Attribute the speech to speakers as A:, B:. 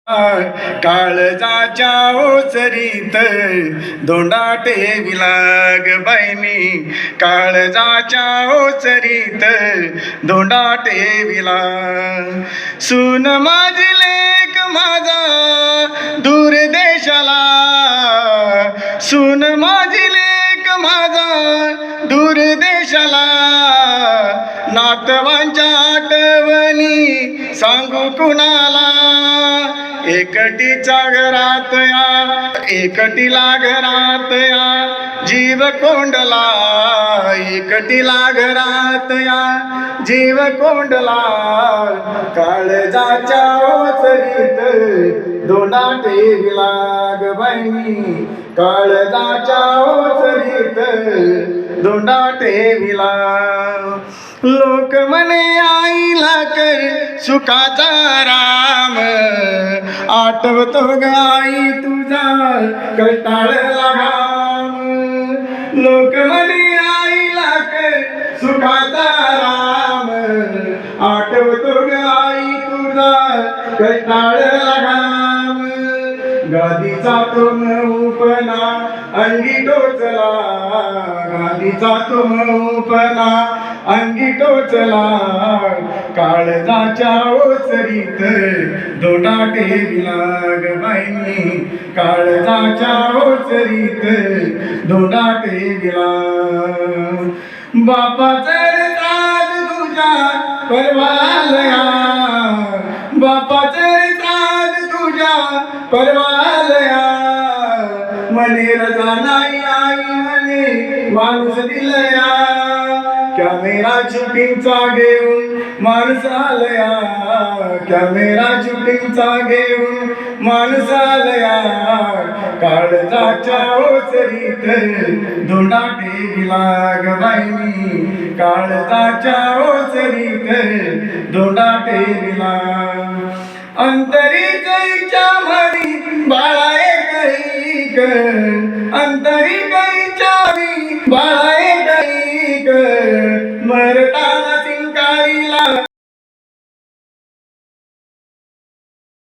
A: काळजाच्या ओसरीत दोंडा ठेविला ग बाईनी, काळजाच्या ओसरीत दोंडा ठेविला. सून माझी लेक माझा दूर देशाला, सून माझी लेक माझा दूर देशाला. नातवांच्या आठवणी सांगू कुणाला, एकटीच्या घरात या, एकटीला घरात या जीव कोंडला, एकटीला घरात या जीव कोंडला. काळजाच्या ओसरीत दोंडा ठेविला ग बाईनी, काळजाच्या ओसरीत दोंडा ठेविला. लोक म्हणे आईला कर सुखाचा राम, आठवतो ग आई तुझा कष्टाळला घाम. लोक म्हणे आईला कर सुखाचा राम, आठवतो ग आई तुझा कष्टाळला घाम. गादीचा तो मऊपणा अंगी टोचला, गादीचा तो मऊपणा अंगी टोचला. काळजाच्या ओसरीत दोंडा ठेविला ग बाईनी, काळजाच्या ओसरीत दोंडा ठेविला. बापाचं राज तुझ्या परवालया, बापाचं राज तुझ्या परवालया. म्हणे रजा नाही आई म्हणे माणूस दिलया, कॅमेरा शूटिंगचा घेऊन माणूस आलया, कॅमेरा शूटिंगचा घेऊन माणूस आलया. काळजाच्या ओसरीत दोंडा ठेविला ग बाईनी, काळजाच्या ओसरीत दोंडा ठेविला. अंतरी गाईच्या म्हणी बाळा एक, अंतरी गाईच्या म्हणी बाळा एक, मरता